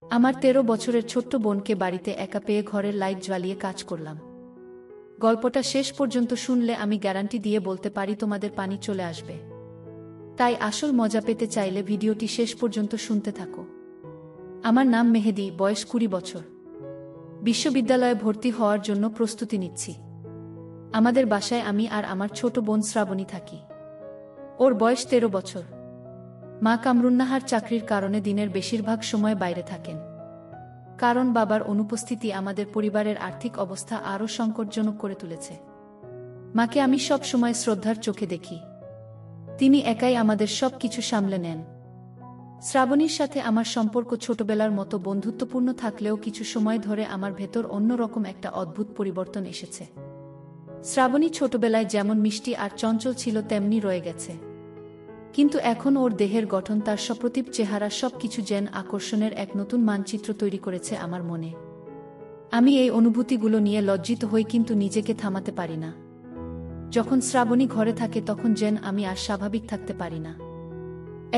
আমার ১৩ বছরের ছোট্ট বোনকে বাড়িতে একা পেয়ে ঘরের লাইট জ্বালিয়ে কাজ করলাম। গল্পটা শেষ পর্যন্ত শুনলে আমি গ্যারান্টি দিয়ে বলতে পারি তোমাদের পানি চলে আসবে। তাই আসল মজা পেতে চাইলে ভিডিওটি শেষ পর্যন্ত শুনতে থাকো। আমার নাম মেহেদি, বয়স ২০ বছর। বিশ্ববিদ্যালয়ে ভর্তি হওয়ার জন্য প্রস্তুতি নিচ্ছি। আমাদের বাসায় আমি আর আমার ছোট বোন শ্রাবণী থাকি। ওর বয়স ১৩ বছর। মা কামরুন্নাহার চাকরির কারণে দিনের বেশিরভাগ সময় বাইরে থাকেন। কারণ বাবার অনুপস্থিতি আমাদের পরিবারের আর্থিক অবস্থা আরও সংকটজনক করে তুলেছে। মাকে আমি সব সময় শ্রদ্ধার চোখে দেখি। তিনি একাই আমাদের সব কিছু সামলে নেন। শ্রাবণীর সাথে আমার সম্পর্ক ছোটবেলার মতো বন্ধুত্বপূর্ণ থাকলেও কিছু সময় ধরে আমার ভেতর অন্যরকম একটা অদ্ভুত পরিবর্তন এসেছে। শ্রাবণী ছোটবেলায় যেমন মিষ্টি আর চঞ্চল ছিল তেমনি রয়ে গেছে। কিন্তু এখন ওর দেহের গঠন, তার সপ্রতিভ চেহারা সবকিছু যেন আকর্ষণের এক নতুন মানচিত্র তৈরি করেছে আমার মনে। আমি এই অনুভূতিগুলো নিয়ে লজ্জিত হই, কিন্তু নিজেকে থামাতে পারি না। যখন শ্রাবণী ঘরে থাকে তখন যেন আমি আর স্বাভাবিক থাকতে পারি না।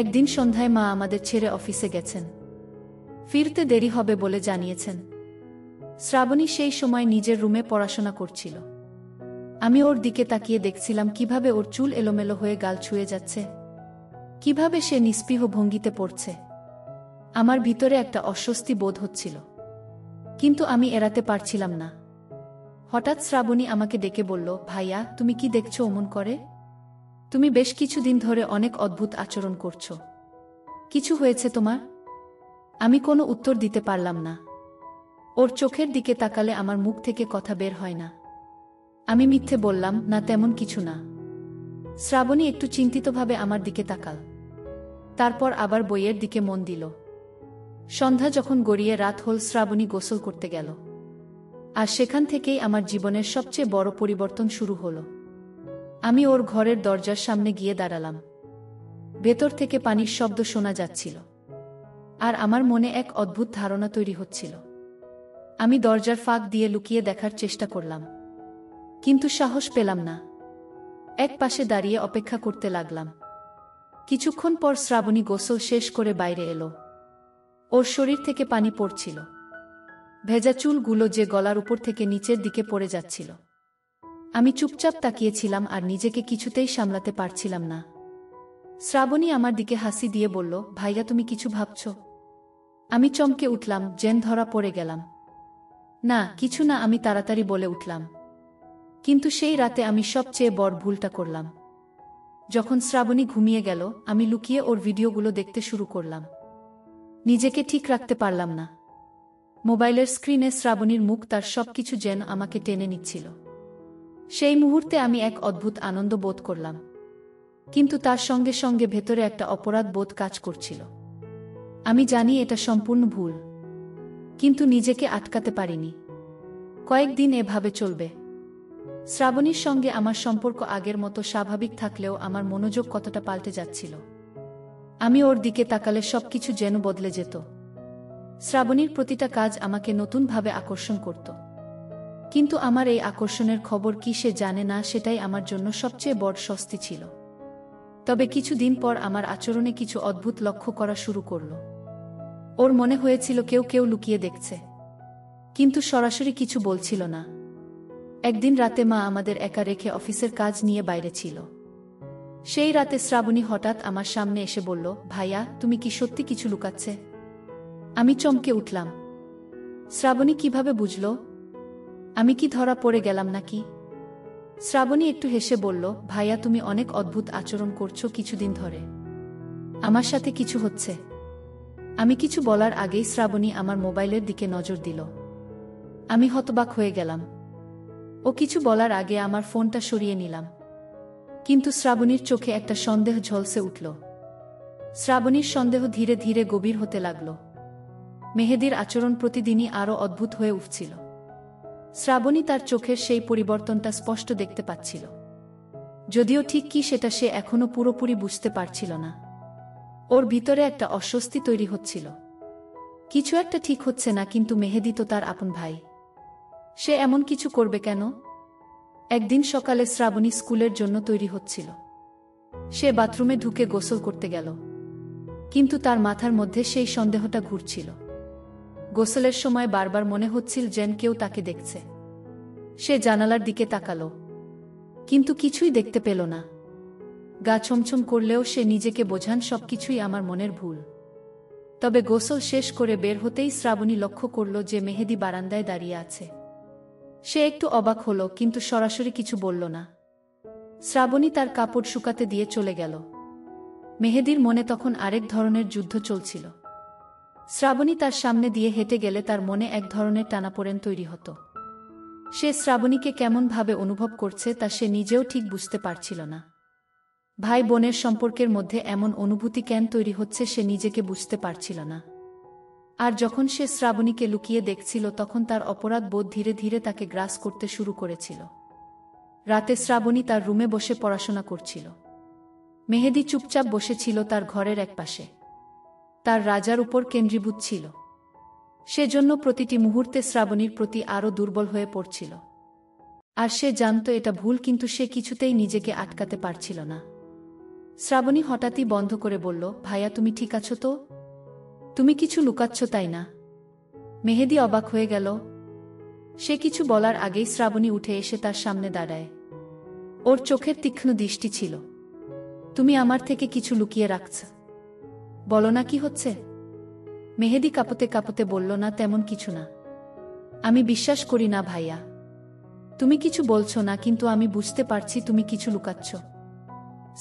একদিন সন্ধ্যায় মা আমাদের ছেড়ে অফিসে গেছেন। ফিরতে দেরি হবে বলে জানিয়েছেন। শ্রাবণী সেই সময় নিজের রুমে পড়াশোনা করছিল। আমি ওর দিকে তাকিয়ে দেখছিলাম কিভাবে ওর চুল এলোমেলো হয়ে গাল ছুঁয়ে যাচ্ছে, কিভাবে সে নিস্পৃহ ভঙ্গিতে পড়ছে। আমার ভিতরে একটা অস্বস্তি বোধ হচ্ছিল, কিন্তু আমি এড়াতে পারছিলাম না। হঠাৎ শ্রাবণী আমাকে ডেকে বলল, ভাইয়া, তুমি কি দেখছো অমন করে? তুমি বেশ কিছুদিন ধরে অনেক অদ্ভুত আচরণ করছো। কিছু হয়েছে তোমার? আমি কোনো উত্তর দিতে পারলাম না। ওর চোখের দিকে তাকালে আমার মুখ থেকে কথা বের হয় না। আমি মিথ্যে বললাম, না তেমন কিছু না। শ্রাবণী একটু চিন্তিতভাবে আমার দিকে তাকাল। তারপর আবার বইয়ের দিকে মন দিল। সন্ধ্যা যখন গড়িয়ে রাত হল, শ্রাবণী গোসল করতে গেল। আর সেখান থেকেই আমার জীবনের সবচেয়ে বড় পরিবর্তন শুরু হলো। আমি ওর ঘরের দরজার সামনে গিয়ে দাঁড়ালাম। ভেতর থেকে পানির শব্দ শোনা যাচ্ছিল, আর আমার মনে এক অদ্ভুত ধারণা তৈরি হচ্ছিল। আমি দরজার ফাঁক দিয়ে লুকিয়ে দেখার চেষ্টা করলাম, কিন্তু সাহস পেলাম না। এক পাশে দাঁড়িয়ে অপেক্ষা করতে লাগলাম। কিছুক্ষণ পর শ্রাবণী গোসল শেষ করে বাইরে এলো। ওর শরীর থেকে পানি পড়ছিল। ভেজা চুলগুলো যে গলার উপর থেকে নিচের দিকে পড়ে যাচ্ছিল। আমি চুপচাপ তাকিয়েছিলাম আর নিজেকে কিছুতেই সামলাতে পারছিলাম না। শ্রাবণী আমার দিকে হাসি দিয়ে বলল, ভাইয়া, তুমি কিছু ভাবছ? আমি চমকে উঠলাম, যেন ধরা পড়ে গেলাম। না, কিছু না, আমি তাড়াতাড়ি বলে উঠলাম। কিন্তু সেই রাতে আমি সবচেয়ে বড় ভুলটা করলাম। যখন শ্রাবণী ঘুমিয়ে গেল, আমি লুকিয়ে ওর ভিডিওগুলো দেখতে শুরু করলাম। নিজেকে ঠিক রাখতে পারলাম না। মোবাইলের স্ক্রিনে শ্রাবণীর মুখ, তার সবকিছু যেন আমাকে টেনে নিচ্ছিল। সেই মুহূর্তে আমি এক অদ্ভুত আনন্দ বোধ করলাম, কিন্তু তার সঙ্গে সঙ্গে ভেতরে একটা অপরাধ বোধ কাজ করছিল। আমি জানি এটা সম্পূর্ণ ভুল, কিন্তু নিজেকে আটকাতে পারিনি। কয়েকদিন এভাবে চলবে। শ্রাবণীর সঙ্গে আমার সম্পর্ক আগের মতো স্বাভাবিক থাকলেও আমার মনোযোগ কতটা পাল্টে যাচ্ছিল। আমি ওর দিকে তাকালে সবকিছু যেন বদলে যেত। শ্রাবণীর প্রতিটা কাজ আমাকে নতুনভাবে আকর্ষণ করত। কিন্তু আমার এই আকর্ষণের খবর কি সে জানে না, সেটাই আমার জন্য সবচেয়ে বড় স্বস্তি ছিল। তবে কিছুদিন পর আমার আচরণে কিছু অদ্ভুত লক্ষ্য করা শুরু করল। ওর মনে হয়েছিল কেউ কেউ লুকিয়ে দেখছে, কিন্তু সরাসরি কিছু বলছিল না। একদিন রাতে মা আমাদের একা রেখে অফিসের কাজ নিয়ে বাইরে ছিল। সেই রাতে শ্রাবণী হঠাৎ আমার সামনে এসে বলল, ভাইয়া, তুমি কি সত্যি কিছু লুকাচ্ছে? আমি চমকে উঠলাম। শ্রাবণী কিভাবে বুঝল? আমি কি ধরা পড়ে গেলাম নাকি? শ্রাবণী একটু হেসে বলল, ভাইয়া, তুমি অনেক অদ্ভুত আচরণ করছো কিছুদিন ধরে। আমার সাথে কিছু হচ্ছে। আমি কিছু বলার আগেই শ্রাবণী আমার মোবাইলের দিকে নজর দিল। আমি হতবাক হয়ে গেলাম। ও কিছু বলার আগে আমার ফোনটা সরিয়ে নিলাম। কিন্তু শ্রাবণীর চোখে একটা সন্দেহ ঝলসে উঠল। শ্রাবণীর সন্দেহ ধীরে ধীরে গভীর হতে লাগল। মেহেদির আচরণ প্রতিদিনই আরও অদ্ভুত হয়ে উঠছিল। শ্রাবণী তার চোখের সেই পরিবর্তনটা স্পষ্ট দেখতে পাচ্ছিল, যদিও ঠিক কি সেটা সে এখনো পুরোপুরি বুঝতে পারছিল না। ওর ভিতরে একটা অস্বস্তি তৈরি হচ্ছিল। কিছু একটা ঠিক হচ্ছে না, কিন্তু মেহেদি তো তার আপন ভাই। সে এমন কিছু করবে কেন? একদিন সকালে শ্রাবণী স্কুলের জন্য তৈরি হচ্ছিল। সে বাথরুমে ঢুকে গোসল করতে গেল, কিন্তু তার মাথার মধ্যে সেই সন্দেহটা ঘুরছিল। গোসলের সময় বারবার মনে হচ্ছিল যেন কেউ তাকে দেখছে। সে জানালার দিকে তাকালো, কিন্তু কিছুই দেখতে পেল না। গা ছমছম করলেও সে নিজেকে বোঝান সবকিছুই আমার মনের ভুল। তবে গোসল শেষ করে বের হতেই শ্রাবণী লক্ষ্য করল যে মেহেদী বারান্দায় দাঁড়িয়ে আছে। সে একটু অবাক হল, কিন্তু সরাসরি কিছু বলল না। শ্রাবণী তার কাপড় শুকাতে দিয়ে চলে গেল। মেহেদীর মনে তখন আরেক ধরনের যুদ্ধ চলছিল। শ্রাবণী তার সামনে দিয়ে হেঁটে গেলে তার মনে এক ধরনের টানাপোড়েন তৈরি হতো। সে শ্রাবণীকে কেমনভাবে অনুভব করছে তা সে নিজেও ঠিক বুঝতে পারছিল না। ভাই বোনের সম্পর্কের মধ্যে এমন অনুভূতি কেন তৈরি হচ্ছে সে নিজেকে বুঝতে পারছিল না। আর যখন সে শ্রাবণীকে লুকিয়ে দেখছিল তখন তার অপরাধ বোধ ধীরে ধীরে তাকে গ্রাস করতে শুরু করেছিল। রাতে শ্রাবণী তার রুমে বসে পড়াশোনা করছিল। মেহেদী চুপচাপ বসেছিল তার ঘরের একপাশে। তার রাজার উপর কেন্দ্রীভূত ছিল। সেজন্য প্রতিটি মুহূর্তে শ্রাবণীর প্রতি আরও দুর্বল হয়ে পড়ছিল। আর সে জানত এটা ভুল, কিন্তু সে কিছুতেই নিজেকে আটকাতে পারছিল না। শ্রাবণী হঠাৎই বন্ধ করে বলল, ভাইয়া তুমি ঠিক আছো তো? তুমি কিছু লুকাচ্ছ তাই না? মেহেদী অবাক হয়ে গেল। সে কিছু বলার আগেই শ্রাবণী উঠে এসে তার সামনে দাঁড়ায়। ওর চোখের তীক্ষ্ণ দৃষ্টি ছিল। তুমি আমার থেকে কিছু লুকিয়ে রাখছ, বলো না কি হচ্ছে? মেহেদী কাঁপতে কাঁপতে বলল, না তেমন কিছু না। আমি বিশ্বাস করি না ভাইয়া। তুমি কিছু বলছো না, কিন্তু আমি বুঝতে পারছি তুমি কিছু লুকাচ্ছ।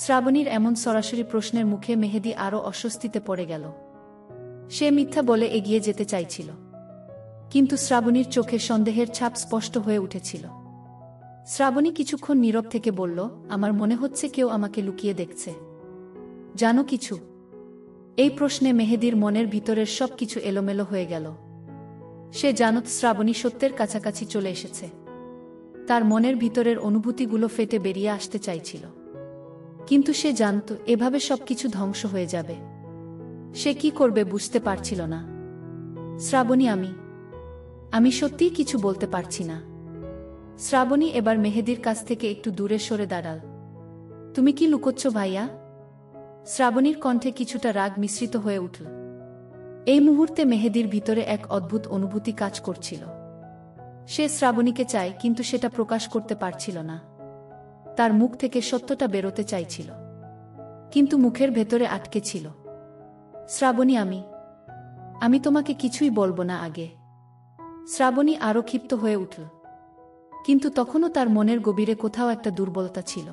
শ্রাবণীর এমন সরাসরি প্রশ্নের মুখে মেহেদী আরও অস্বস্তিতে পড়ে গেল। সে মিথ্যা বলে এগিয়ে যেতে চাইছিল, কিন্তু শ্রাবণীর চোখে সন্দেহের ছাপ স্পষ্ট হয়ে উঠেছিল। শ্রাবণী কিছুক্ষণ নীরব থেকে বলল, আমার মনে হচ্ছে কেউ আমাকে লুকিয়ে দেখছে। জানো কিছু? এই প্রশ্নে মেহেদীর মনের ভিতরের সব কিছু এলোমেলো হয়ে গেল। সে জানত শ্রাবণী সত্যের কাছাকাছি চলে এসেছে। তার মনের ভিতরের অনুভূতিগুলো ফেটে বেরিয়ে আসতে চাইছিল, কিন্তু সে জানত এভাবে সবকিছু ধ্বংস হয়ে যাবে। সে কি করবে বুঝতে পারছিল না। শ্রাবণী, আমি সত্যিই কিছু বলতে পারছি না। শ্রাবণী এবার মেহেদীর কাছ থেকে একটু দূরে সরে দাঁড়াল। তুমি কি লুকোচ্ছ ভাইয়া? শ্রাবণীর কণ্ঠে কিছুটা রাগ মিশ্রিত হয়ে উঠল। এই মুহূর্তে মেহেদীর ভিতরে এক অদ্ভুত অনুভূতি কাজ করছিল। সে শ্রাবণীকে চায়, কিন্তু সেটা প্রকাশ করতে পারছিল না। তার মুখ থেকে সত্যটা বেরোতে চাইছিল, কিন্তু মুখের ভেতরে আটকে ছিল। শ্রাবণী, আমি তোমাকে কিছুই বলবো না আগে। শ্রাবণী আরও ক্ষিপ্ত হয়ে উঠল, কিন্তু তখনও তার মনের গভীরে কোথাও একটা দুর্বলতা ছিল।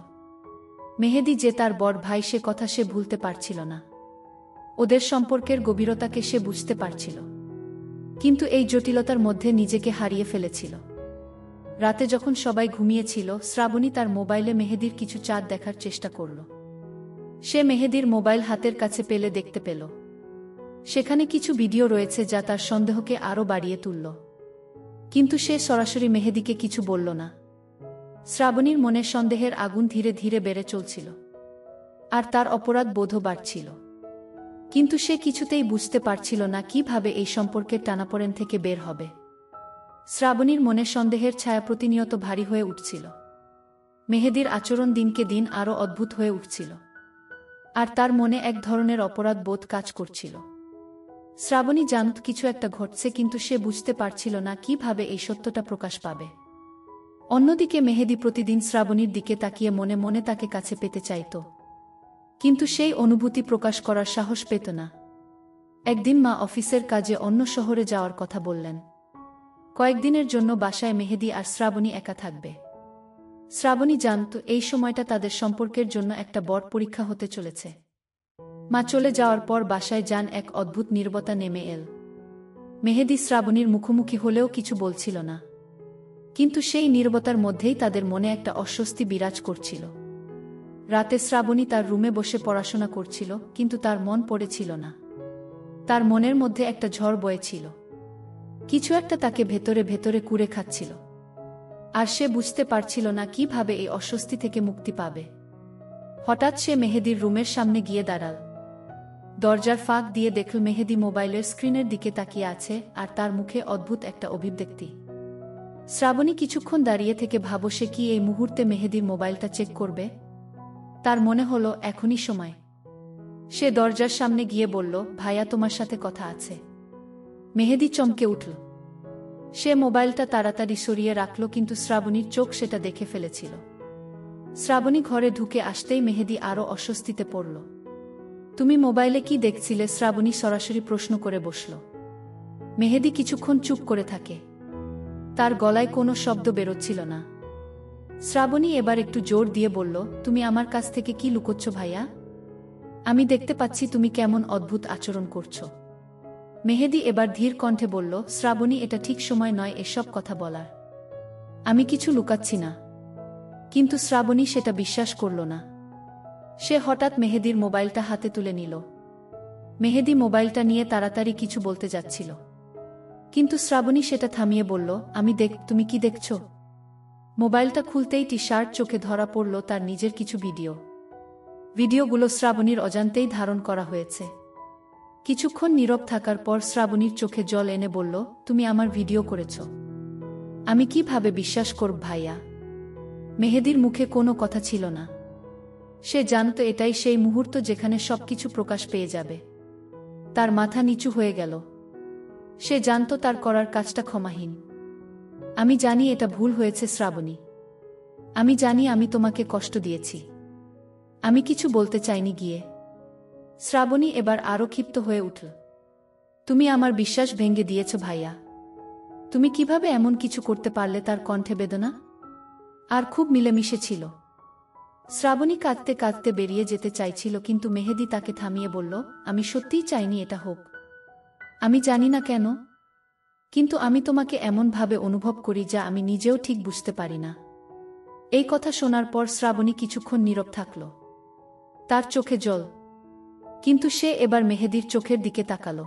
মেহেদী যে তার বড় ভাই সে কথা সে ভুলতে পারছিল না। ওদের সম্পর্কের গভীরতাকে সে বুঝতে পারছিল, কিন্তু এই জটিলতার মধ্যে নিজেকে হারিয়ে ফেলেছিল। রাতে যখন সবাই ঘুমিয়েছিল, শ্রাবণী তার মোবাইলে মেহেদীর কিছু চাঁদ দেখার চেষ্টা করল। সে মেহেদীর মোবাইল হাতের কাছে পেলে দেখতে পেল সেখানে কিছু ভিডিও রয়েছে যা তার সন্দেহকে আরও বাড়িয়ে তুলল। কিন্তু সে সরাসরি মেহেদীকে কিছু বলল না। শ্রাবণীর মনে সন্দেহের আগুন ধীরে ধীরে বেড়ে চলছিল, আর তার অপরাধ বোধও বাড়ছিল। কিন্তু সে কিছুতেই বুঝতে পারছিল না কিভাবে এই সম্পর্কের টানাপোড়েন থেকে বের হবে। শ্রাবণীর মনে সন্দেহের ছায়া প্রতিনিয়ত ভারী হয়ে উঠছিল। মেহেদীর আচরণ দিনকে দিন আরও অদ্ভুত হয়ে উঠছিল, আর তার মনে এক ধরনের অপরাধ বোধ কাজ করছিল। শ্রাবণী জানত কিছু একটা ঘটছে, কিন্তু সে বুঝতে পারছিল না কিভাবে এই সত্যটা প্রকাশ পাবে। অন্যদিকে মেহেদী প্রতিদিন শ্রাবণীর দিকে তাকিয়ে মনে মনে তাকে কাছে পেতে চাইত, কিন্তু সেই অনুভূতি প্রকাশ করার সাহস পেত না। একদিন মা অফিসের কাজে অন্য শহরে যাওয়ার কথা বললেন। কয়েকদিনের জন্য বাসায় মেহেদী আর শ্রাবণী একা থাকবে। শ্রাবণী জানত এই সময়টা তাদের সম্পর্কের জন্য একটা বড় পরীক্ষা হতে চলেছে। মা চলে যাওয়ার পর বাসায় যান এক অদ্ভুত নীরবতা নেমে এল। মেহেদী শ্রাবণীর মুখোমুখি হলেও কিছু বলছিল না, কিন্তু সেই নীরবতার মধ্যেই তাদের মনে একটা অস্বস্তি বিরাজ করছিল। রাতে শ্রাবণী তার রুমে বসে পড়াশোনা করছিল, কিন্তু তার মন পড়েছিল না। তার মনের মধ্যে একটা ঝড় বয়েছিল। কিছু একটা তাকে ভেতরে ভেতরে কুরে খাচ্ছিল, আর সে বুঝতে পারছিল না কিভাবে এই অস্বস্তি থেকে মুক্তি পাবে। হঠাৎ সে মেহেদীর রুমের সামনে গিয়ে দাঁড়াল। দরজার ফাঁক দিয়ে দেখল মেহেদী মোবাইলের স্ক্রিনের দিকে তাকিয়ে আছে, আর তার মুখে অদ্ভুত একটা অভিব্যক্তি। শ্রাবণী কিছুক্ষণ দাঁড়িয়ে থেকে ভাবল সে কি এই মুহূর্তে মেহেদীর মোবাইলটা চেক করবে। তার মনে হলো এখনই সময়। সে দরজার সামনে গিয়ে বলল, ভাইয়া তোমার সাথে কথা আছে। মেহেদি চমকে উঠল। সে মোবাইলটা তাড়াতাড়ি সরিয়ে রাখল, কিন্তু শ্রাবণীর চোখ সেটা দেখে ফেলেছিল। শ্রাবণী ঘরে ঢুকে আসতেই মেহেদি আরও অস্বস্তিতে পড়ল। তুমি মোবাইলে কি দেখছিলে? শ্রাবণী সরাসরি প্রশ্ন করে বসল। মেহেদি কিছুক্ষণ চুপ করে থাকে। তার গলায় কোনো শব্দ বেরোচ্ছিল না। শ্রাবণী এবার একটু জোর দিয়ে বলল, তুমি আমার কাছ থেকে কি লুকোচ্ছ ভাইয়া? আমি দেখতে পাচ্ছি তুমি কেমন অদ্ভুত আচরণ করছো। মেহেদি এবার ধীর কণ্ঠে বলল, শ্রাবণী, এটা ঠিক সময় নয় এসব কথা বলার। আমি কিছু লুকাচ্ছি না। কিন্তু শ্রাবণী সেটা বিশ্বাস করল না। সে হঠাৎ মেহেদির মোবাইলটা হাতে তুলে নিল। মেহেদি মোবাইলটা নিয়ে তাড়াতাড়ি কিছু বলতে যাচ্ছিল, কিন্তু শ্রাবণী সেটা থামিয়ে বলল, তুমি কি দেখছ? মোবাইলটা খুলতেই টি-শার্ট চোখে ধরা পড়ল তার নিজের কিছু ভিডিওগুলো শ্রাবণীর অজান্তেই ধারণ করা হয়েছে। কিছুক্ষণ নীরব থাকার পর শ্রাবণীর চোখে জল এনে বলল, তুমি আমার ভিডিও করেছ? আমি কিভাবে বিশ্বাস করব ভাইয়া? মেহেদির মুখে কোনো কথা ছিল না। সে জানত এটাই সেই মুহূর্ত যেখানে সবকিছু প্রকাশ পেয়ে যাবে। তার মাথা নিচু হয়ে গেল। সে জানত তার করার কাজটা ক্ষমাহীন। আমি জানি এটা ভুল হয়েছে শ্রাবণী। আমি জানি আমি তোমাকে কষ্ট দিয়েছি। আমি কিছু বলতে চাইনি গিয়ে। শ্রাবণী এবার আরও ক্ষিপ্ত হয়ে উঠল। তুমি আমার বিশ্বাস ভেঙে দিয়েছ ভাইয়া। তুমি কিভাবে এমন কিছু করতে পারলে? তার কণ্ঠে বেদনা আর খুব মিলেমিশে ছিল। শ্রাবণী কাঁদতে কাঁদতে বেরিয়ে যেতে চাইছিল, কিন্তু মেহেদি তাকে থামিয়ে বলল, আমি সত্যিই চাইনি এটা হোক। আমি জানি না কেন, কিন্তু আমি তোমাকে এমনভাবে অনুভব করি যা আমি নিজেও ঠিক বুঝতে পারি না। এই কথা শোনার পর শ্রাবণী কিছুক্ষণ নীরব থাকল। তার চোখে জল। কিন্তু সে এবার মেহেদির চোখের দিকে তাকাল।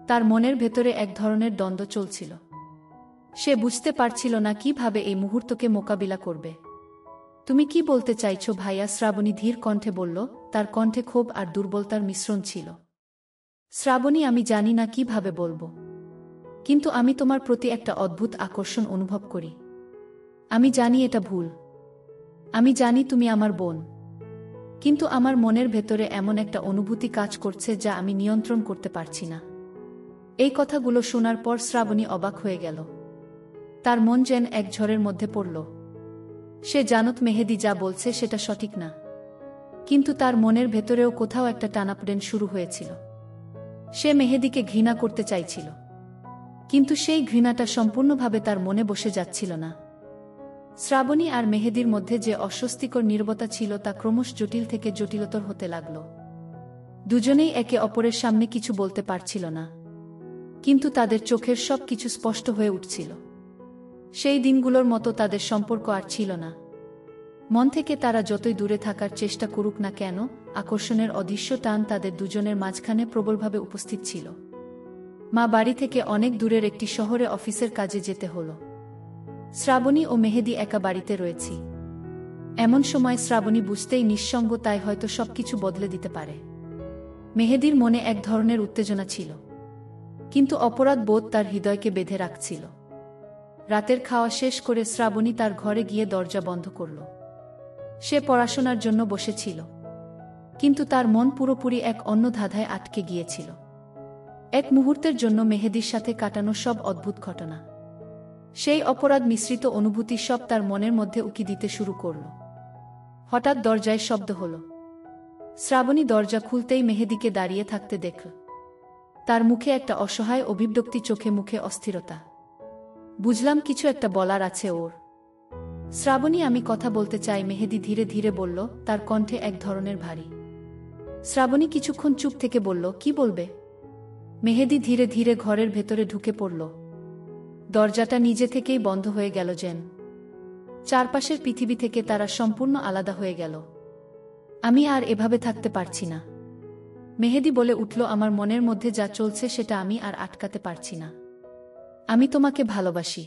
তার মনের ভেতরে এক ধরনের দ্বন্দ্ব চলছিল। সে বুঝতে পারছিল না কিভাবে এই মুহূর্তকে মোকাবিলা করবে। তুমি কি বলতে চাইছো ভাইয়া? শ্রাবণী ধীর কণ্ঠে বলল, তার কণ্ঠে ক্ষোভ আর দুর্বলতার মিশ্রণ ছিল। শ্রাবণী, আমি জানি না কিভাবে বলবো, কিন্তু আমি তোমার প্রতি একটা অদ্ভুত আকর্ষণ অনুভব করি। আমি জানি এটা ভুল। আমি জানি তুমি আমার বোন, কিন্তু আমার মনের ভেতরে এমন একটা অনুভূতি কাজ করছে যা আমি নিয়ন্ত্রণ করতে পারছি না। এই কথাগুলো শোনার পর শ্রাবণী অবাক হয়ে গেল। তার মন যেন এক ঝড়ের মধ্যে পড়ল। সে জানত মেহেদি যা বলছে সেটা সঠিক না, কিন্তু তার মনের ভেতরেও কোথাও একটা টানাপোড়েন শুরু হয়েছিল। সে মেহেদিকে ঘৃণা করতে চাইছিল, কিন্তু সেই ঘৃণাটা সম্পূর্ণভাবে তার মনে বসে যাচ্ছিল না। শ্রাবণী আর মেহেদির মধ্যে যে অস্বস্তিকর নীরবতা ছিল তা ক্রমশ জটিল থেকে জটিলতর হতে লাগল। দুজনেই একে অপরের সামনে কিছু বলতে পারছিল না, কিন্তু তাদের চোখের সব কিছু স্পষ্ট হয়ে উঠছিল। সেই দিনগুলোর মতো তাদের সম্পর্ক আর ছিল না। মন থেকে তারা যতই দূরে থাকার চেষ্টা করুক না কেন, আকর্ষণের অদৃশ্য টান তাদের দুজনের মাঝখানে প্রবলভাবে উপস্থিত ছিল। মা বাড়ি থেকে অনেক দূরের একটি শহরে অফিসের কাজে যেতে হলো। শ্রাবণী ও মেহেদি একা বাড়িতে রয়েছি। এমন সময় শ্রাবণী বুঝতেই নিঃসঙ্গ, তাই হয়তো সবকিছু বদলে দিতে পারে। মেহেদির মনে এক ধরনের উত্তেজনা ছিল, কিন্তু অপরাধ বোধ তার হৃদয়কে বেঁধে রাখছিল। রাতের খাওয়া শেষ করে শ্রাবণী তার ঘরে গিয়ে দরজা বন্ধ করল। সে পড়াশোনার জন্য বসেছিল, কিন্তু তার মন পুরোপুরি এক অন্য ধাঁধায় আটকে গিয়েছিল। এক মুহূর্তের জন্য মেহেদির সাথে কাটানো সব অদ্ভুত ঘটনা, সেই অপরাধ মিশ্রিত অনুভূতি সব তার মনের মধ্যে উকি দিতে শুরু করল। হঠাৎ দরজায় শব্দ হল। শ্রাবণী দরজা খুলতেই মেহেদিকে দাঁড়িয়ে থাকতে দেখল। তার মুখে একটা অসহায় অভিব্যক্তি, চোখে মুখে অস্থিরতা। বুঝলাম কিছু একটা বলার আছে ওর। শ্রাবণী, আমি কথা বলতে চাই, মেহেদি ধীরে ধীরে বলল, তার কণ্ঠে এক ধরনের ভারী। শ্রাবণী কিছুক্ষণ চুপ থেকে বলল, কি বলবে? মেহেদি ধীরে ধীরে ঘরের ভেতরে ঢুকে পড়ল। দরজাটা নিজে থেকেই বন্ধ হয়ে গেল, যেন চারপাশের পৃথিবী থেকে তারা সম্পূর্ণ আলাদা হয়ে গেল। আমি আর এভাবে থাকতে পারছি না, মেহেদি বলে উঠল। আমার মনের মধ্যে যা চলছে সেটা আমি আর আটকাতে পারছি না। আমি তোমাকে ভালোবাসি।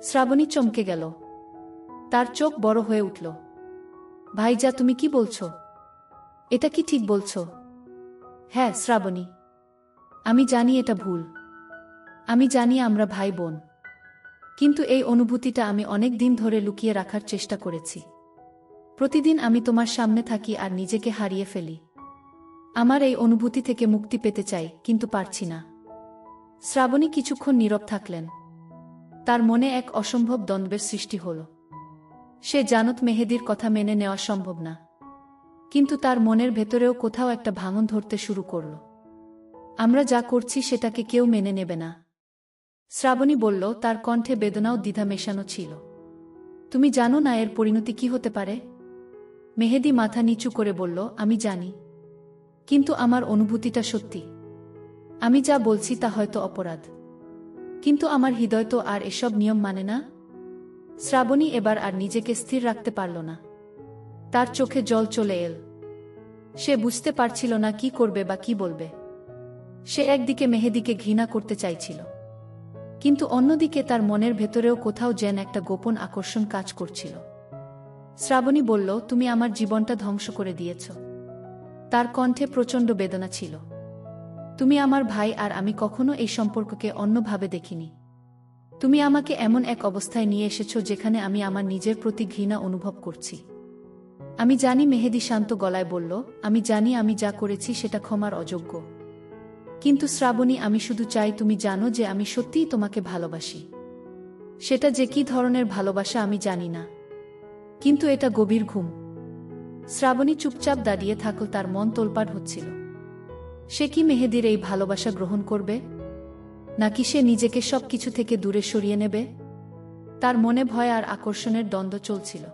শ্রাবণী চমকে গেল। তার চোখ বড় হয়ে উঠল। ভাইজা, তুমি কি বলছো? এটা কি ঠিক বলছো? হ্যাঁ শ্রাবণী, আমি জানি এটা ভুল। আমি জানি আমরা ভাই বোন, কিন্তু এই অনুভূতিটা আমি অনেক দিন ধরে লুকিয়ে রাখার চেষ্টা করেছি। প্রতিদিন আমি তোমার সামনে থাকি আর নিজেকে হারিয়ে ফেলি। আমার এই অনুভূতি থেকে মুক্তি পেতে চাই, কিন্তু পারছি না। শ্রাবণী কিছুক্ষণ নীরব থাকলেন। তার মনে এক অসম্ভব দ্বন্দ্বের সৃষ্টি হল। সে জানত মেহেদীর কথা মেনে নেওয়া সম্ভব না, কিন্তু তার মনের ভেতরেও কোথাও একটা ভাঙন ধরতে শুরু করল। আমরা যা করছি সেটাকে কেউ মেনে নেবে না, শ্রাবণী বলল, তার কণ্ঠে বেদনাও দ্বিধা মেশানো ছিল। তুমি জানো না এর পরিণতি কি হতে পারে? মেহেদী মাথা নিচু করে বলল, আমি জানি, কিন্তু আমার অনুভূতিটা সত্যি। আমি যা বলছি তা হয়তো অপরাধ, কিন্তু আমার হৃদয় তো আর এসব নিয়ম মানে না। শ্রাবণী এবার আর নিজেকে স্থির রাখতে পারল না। তার চোখে জল চলে এল। সে বুঝতে পারছিল না কি করবে বা কি বলবে। সে একদিকে মেহেদীকে ঘৃণা করতে চাইছিল, কিন্তু অন্যদিকে তার মনের ভেতরেও কোথাও যেন একটা গোপন আকর্ষণ কাজ করছিল। শ্রাবণী বলল, তুমি আমার জীবনটা ধ্বংস করে দিয়েছ। তার কণ্ঠে প্রচণ্ড বেদনা ছিল। তুমি আমার ভাই, আর আমি কখনো এই সম্পর্ককে অন্যভাবে দেখিনি। তুমি আমাকে এমন এক অবস্থায় নিয়ে এসেছ যেখানে আমি আমার নিজের প্রতি ঘৃণা অনুভব করছি। আমি জানি, মেহেদী শান্ত গলায় বলল, আমি জানি আমি যা করেছি সেটা ক্ষমার অযোগ্য। কিন্তু শ্রাবণী, আমি শুধু চাই তুমি জানো যে আমি সত্যিই তোমাকে ভালোবাসি। সেটা যে কী ধরনের ভালোবাসা আমি জানি না, কিন্তু এটা গভীর ঘুম। শ্রাবণী চুপচাপ দাঁড়িয়ে থাকল, তার মন তোলপাড় হচ্ছিল। সে কি মেহেদীর এই ভালোবাসা গ্রহণ করবে, নাকি সে নিজেকে সব কিছু থেকে দূরে সরিয়ে নেবে? তার মনে ভয় আর আকর্ষণের দ্বন্দ্ব চলছিল।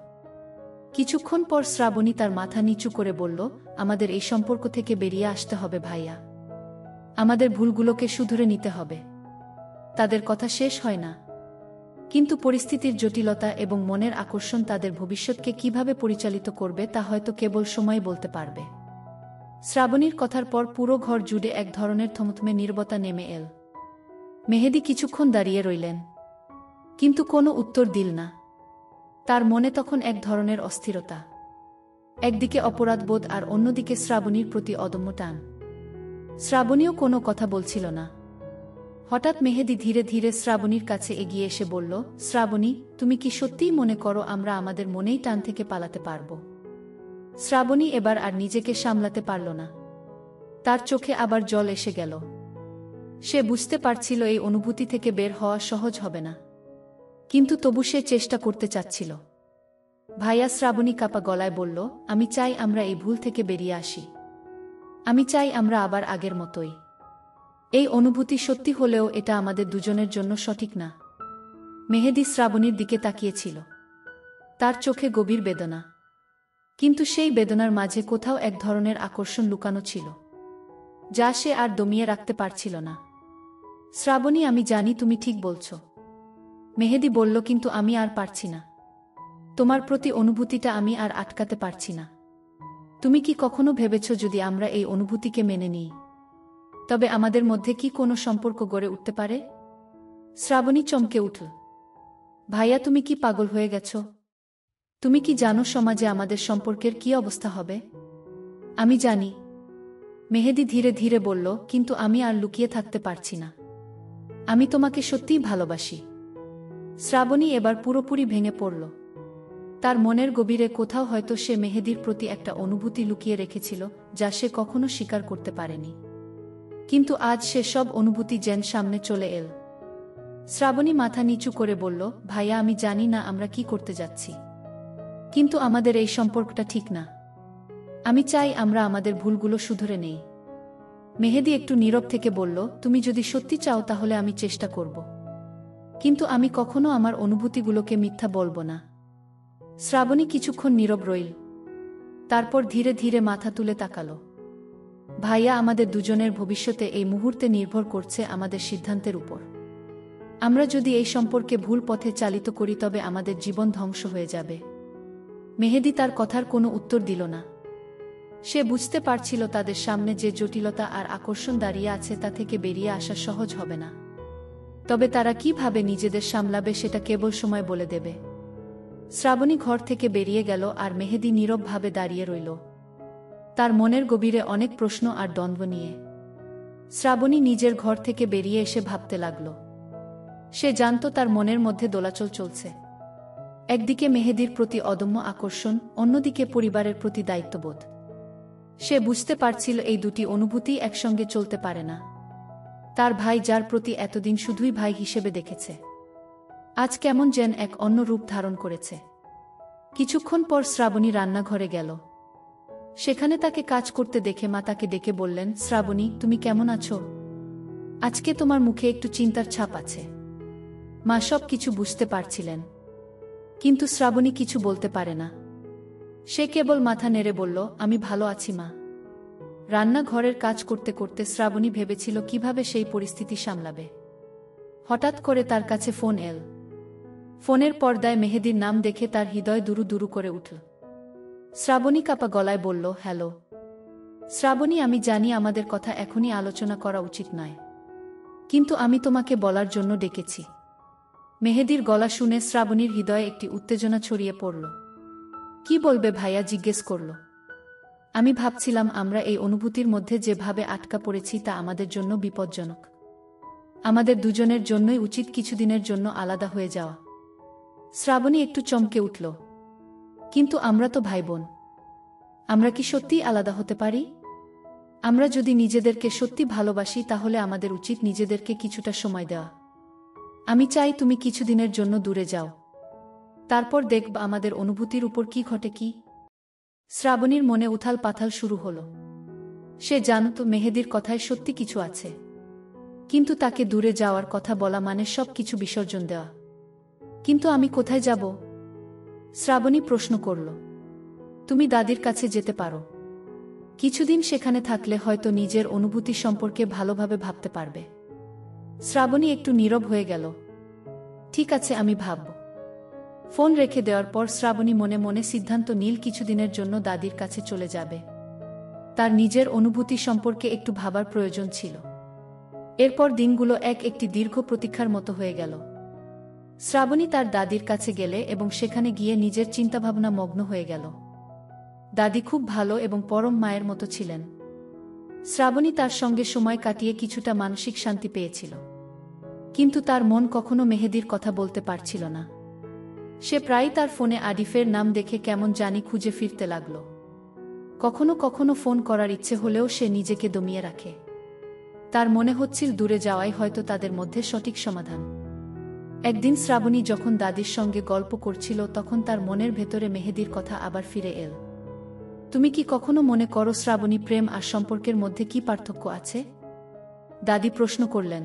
কিছুক্ষণ পর শ্রাবণী তার মাথা নিচু করে বলল, আমাদের এই সম্পর্ক থেকে বেরিয়ে আসতে হবে ভাইয়া। আমাদের ভুলগুলোকে শুধরে নিতে হবে। তাদের কথা শেষ হয় না, কিন্তু পরিস্থিতির জটিলতা এবং মনের আকর্ষণ তাদের ভবিষ্যৎকে কিভাবে পরিচালিত করবে তা হয়তো কেবল সময় বলতে পারবে। শ্রাবণীর কথার পর পুরো ঘর জুড়ে এক ধরনের থমথমে নীরবতা নেমে এল। মেহেদী কিছুক্ষণ দাঁড়িয়ে রইলেন, কিন্তু কোনো উত্তর দিল না। তার মনে তখন এক ধরনের অস্থিরতা, একদিকে অপরাধবোধ আর অন্যদিকে শ্রাবণীর প্রতি অদম্য টান। শ্রাবণীও কোনো কথা বলছিল না। হঠাৎ মেহেদী ধীরে ধীরে শ্রাবণীর কাছে এগিয়ে এসে বলল, শ্রাবণী, তুমি কি সত্যিই মনে করো আমরা আমাদের মনেই টান থেকে পালাতে পারব? শ্রাবণী এবার আর নিজেকে সামলাতে পারল না। তার চোখে আবার জল এসে গেল। সে বুঝতে পারছিল এই অনুভূতি থেকে বের হওয়া সহজ হবে না, কিন্তু তবু সে চেষ্টা করতে চাচ্ছিল। ভাইয়া, শ্রাবণী কাঁপা গলায় বলল, আমি চাই আমরা এই ভুল থেকে বেরিয়ে আসি। আমি চাই আমরা আবার আগের মতোই। এই অনুভূতি সত্যি হলেও এটা আমাদের দুজনের জন্য সঠিক না। মেহেদী শ্রাবণীর দিকে তাকিয়েছিল। তার চোখে গভীর বেদনা, কিন্তু সেই বেদনার মাঝে কোথাও এক ধরনের আকর্ষণ লুকানো ছিল, যা সে আর দমিয়ে রাখতে পারছিল না। শ্রাবণী, আমি জানি তুমি ঠিক বলছো, মেহেদী বলল, কিন্তু আমি আর পারছি না। তোমার প্রতি অনুভূতিটা আমি আর আটকাতে পারছি না। তুমি কি কখনো ভেবেছ যদি আমরা এই অনুভূতিকে মেনে নিই, তবে আমাদের মধ্যে কি কোনো সম্পর্ক গড়ে উঠতে পারে? শ্রাবণী চমকে উঠল। ভাইয়া, তুমি কি পাগল হয়ে গেছ? তুমি কি জানো সমাজে আমাদের সম্পর্কের কি অবস্থা হবে? আমি জানি, মেহেদী ধীরে ধীরে বলল, কিন্তু আমি আর লুকিয়ে থাকতে পারছি না। আমি তোমাকে সত্যিই ভালোবাসি। শ্রাবণী এবার পুরোপুরি ভেঙে পড়ল। তার মনের গভীরে কোথাও হয়তো সে মেহেদীর প্রতি একটা অনুভূতি লুকিয়ে রেখেছিল, যা সে কখনো স্বীকার করতে পারেনি। কিন্তু আজ সে সব অনুভূতি যেন সামনে চলে এল। শ্রাবণী মাথা নিচু করে বলল, ভাইয়া, আমি জানি না আমরা কি করতে যাচ্ছি, কিন্তু আমাদের এই সম্পর্কটা ঠিক না। আমি চাই আমরা আমাদের ভুলগুলো শুধরে নেই। মেহেদী একটু নীরব থেকে বলল, তুমি যদি সত্যি চাও তাহলে আমি চেষ্টা করব, কিন্তু আমি কখনো আমার অনুভূতিগুলোকে মিথ্যা বলবো না। শ্রাবণী কিছুক্ষণ নীরব রইল, তারপর ধীরে ধীরে মাথা তুলে তাকালো। ভাইয়া, আমাদের দুজনের ভবিষ্যতে এই মুহূর্তে নির্ভর করছে আমাদের সিদ্ধান্তের উপর। আমরা যদি এই সম্পর্কে ভুল পথে চালিত করি তবে আমাদের জীবন ধ্বংস হয়ে যাবে। মেহেদী তার কথার কোনো উত্তর দিল না। সে বুঝতে পারছিল তাদের সামনে যে জটিলতা আর আকর্ষণ দাঁড়িয়ে আছে তা থেকে বেরিয়ে আসা সহজ হবে না। তবে তারা কিভাবে নিজেদের সামলাবে সেটা কেবল সময় বলে দেবে। শ্রাবণী ঘর থেকে বেরিয়ে গেল আর মেহেদী নীরবভাবে দাঁড়িয়ে রইল, তার মনের গভীরে অনেক প্রশ্ন আর দ্বন্দ্ব নিয়ে। শ্রাবণী নিজের ঘর থেকে বেরিয়ে এসে ভাবতে লাগল। সে জানত তার মনের মধ্যে দোলাচল চলছে। একদিকে মেহেদীর প্রতি অদম্য আকর্ষণ, অন্যদিকে পরিবারের প্রতি দায়িত্ববোধ। সে বুঝতে পারছিল এই দুটি অনুভূতি একসঙ্গে চলতে পারে না। তার ভাই যার প্রতি এতদিন শুধুই ভাই হিসেবে দেখেছে, আজ কেমন যেন এক অন্য রূপ ধারণ করেছে। কিছুক্ষণ পর শ্রাবণী রান্নাঘরে গেল। সেখানে তাকে কাজ করতে দেখে মা তাকে ডেকে বললেন, শ্রাবণী, তুমি কেমন আছো? আজকে তোমার মুখে একটু চিন্তার ছাপ আছে। মা সব কিছু বুঝতে পারছিলেন, কিন্তু শ্রাবণী কিছু বলতে পারে না। সে কেবল মাথা নেড়ে বলল, আমি ভালো আছি মা। রান্নাঘরের কাজ করতে করতে শ্রাবণী ভেবেছিল কিভাবে সেই পরিস্থিতি সামলাবে। হঠাৎ করে তার কাছে ফোন এল। ফোনের পর্দায় মেহেদীর নাম দেখে তার হৃদয় দুরু দুরু করে উঠল। শ্রাবণী কাঁপা গলায় বলল, হ্যালো শ্রাবণী, আমি জানি আমাদের কথা এখনই আলোচনা করা উচিত নয়, কিন্তু আমি তোমাকে বলার জন্য ডেকেছি। মেহেদীর গলা শুনে শ্রাবণীর হৃদয়ে একটি উত্তেজনা ছড়িয়ে পড়ল। কি বলবে ভাইয়া? জিজ্ঞেস করল। আমি ভাবছিলাম আমরা এই অনুভূতির মধ্যে যেভাবে আটকা পড়েছি তা আমাদের জন্য বিপজ্জনক। আমাদের দুজনের জন্যই উচিত কিছুদিনের জন্য আলাদা হয়ে যাওয়া। শ্রাবণী একটু চমকে উঠল। কিন্তু আমরা তো ভাই বোন, আমরা কি সত্যিই আলাদা হতে পারি? আমরা যদি নিজেদেরকে সত্যি ভালোবাসি তাহলে আমাদের উচিত নিজেদেরকে কিছুটা সময় দেওয়া। আমি চাই তুমি কিছুদিনের জন্য দূরে যাও, তারপর দেখব আমাদের অনুভূতির উপর কি ঘটে। কি? শ্রাবণীর মনে উথাল পাথাল শুরু হল। সে জানত মেহেদীর কথায় সত্যি কিছু আছে, কিন্তু তাকে দূরে যাওয়ার কথা বলা মানে সব কিছু বিসর্জন দেওয়া। কিন্তু আমি কোথায় যাব? শ্রাবণী প্রশ্ন করল। তুমি দাদির কাছে যেতে পারো। কিছুদিন সেখানে থাকলে হয়তো নিজের অনুভূতি সম্পর্কে ভালোভাবে ভাবতে পারবে। শ্রাবণী একটু নীরব হয়ে গেল। ঠিক আছে, আমি ভাবব। ফোন রেখে দেওয়ার পর শ্রাবণী মনে মনে সিদ্ধান্ত নিল কিছুদিনের জন্য দাদির কাছে চলে যাবে। তার নিজের অনুভূতি সম্পর্কে একটু ভাবার প্রয়োজন ছিল। এরপর দিনগুলো একটি দীর্ঘ প্রতীক্ষার মতো হয়ে গেল। শ্রাবণী তার দাদির কাছে গেলে এবং সেখানে গিয়ে নিজের চিন্তাভাবনা মগ্ন হয়ে গেল। দাদি খুব ভালো এবং পরম মায়ের মতো ছিলেন। শ্রাবণী তার সঙ্গে সময় কাটিয়ে কিছুটা মানসিক শান্তি পেয়েছিল, কিন্তু তার মন কখনো মেহেদীর কথা বলতে পারছিল না। সে প্রায়ই তার ফোনে আরিফের নাম দেখে কেমন জানি খুঁজে ফিরতে লাগল। কখনো কখনো ফোন করার ইচ্ছে হলেও সে নিজেকে দমিয়ে রাখে। তার মনে হচ্ছিল দূরে যাওয়াই হয়তো তাদের মধ্যে সঠিক সমাধান। একদিন শ্রাবণী যখন দাদির সঙ্গে গল্প করছিল তখন তার মনের ভেতরে মেহেদীর কথা আবার ফিরে এল। তুমি কি কখনো মনে করো শ্রাবণী, প্রেম আর সম্পর্কের মধ্যে কি পার্থক্য আছে? দাদি প্রশ্ন করলেন।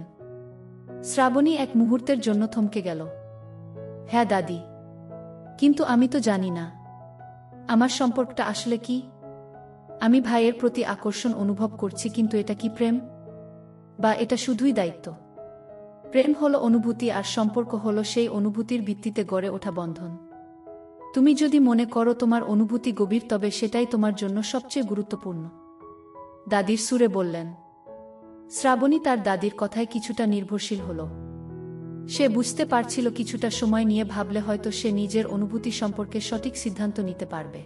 শ্রাবণী এক মুহূর্তের জন্য থমকে গেল। হ্যাঁ দাদি, কিন্তু আমি তো জানি না আমার সম্পর্কটা আসলে কি। আমি ভাইয়ের প্রতি আকর্ষণ অনুভব করছি, কিন্তু এটা কি প্রেম? বা এটা শুধুই দায়িত্ব? প্রেম হলো অনুভূতি আর সম্পর্ক হলো সেই অনুভূতির ভিত্তিতে গড়ে ওঠা বন্ধন। তুমি যদি মনে করো তোমার অনুভূতি গভীর, তবে সেটাই তোমার জন্য সবচেয়ে গুরুত্বপূর্ণ, দাদির সুরে বললেন। শ্রাবণী তার দাদির কথায় কিছুটা নির্ভরশীল হল। সে বুঝতে পারছিল কিছুটা সময় নিয়ে ভাবলে হয়তো সে নিজের অনুভূতি সম্পর্কে সঠিক সিদ্ধান্ত নিতে পারবে।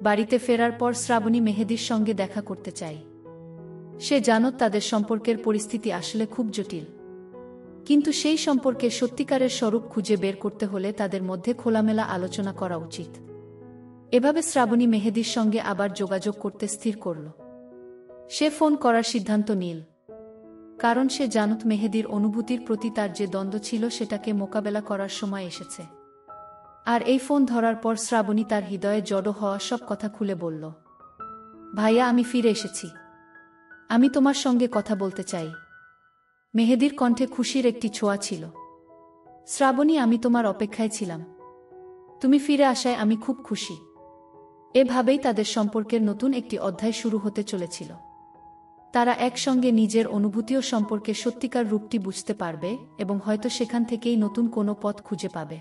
বাড়িতে ফেরার পর শ্রাবণী মেহেদীর সঙ্গে দেখা করতে চায়। সে জানত তাদের সম্পর্কের পরিস্থিতি আসলে খুব জটিল, কিন্তু সেই সম্পর্কে সত্যিকারের স্বরূপ খুঁজে বের করতে হলে তাদের মধ্যে খোলামেলা আলোচনা করা উচিত। এভাবে শ্রাবণী মেহেদীর সঙ্গে আবার যোগাযোগ করতে স্থির করল। সে ফোন করার সিদ্ধান্ত নিল, কারণ সে জানত মেহেদীর অনুভূতির প্রতি তার যে দ্বন্দ্ব ছিল সেটাকে মোকাবেলা করার সময় এসেছে। আর এই ফোন ধরার পর শ্রাবণী তার হৃদয়ে জড়ো হওয়া সব কথা খুলে বলল। ভাইয়া, আমি ফিরে এসেছি। আমি তোমার সঙ্গে কথা বলতে চাই। মেহেদীর কণ্ঠে খুশির একটি ছোঁয়া ছিল। শ্রাবণী, আমি তোমার অপেক্ষায় ছিলাম। তুমি ফিরে আসায় আমি খুব খুশি। এভাবেই তাদের সম্পর্কের নতুন একটি অধ্যায় শুরু হতে চলেছিল। তারা একসঙ্গে নিজের অনুভূতি ও সম্পর্কে সত্যিকার রূপটি বুঝতে পারবে এবং হয়তো সেখান থেকেই নতুন কোনো পথ খুঁজে পাবে।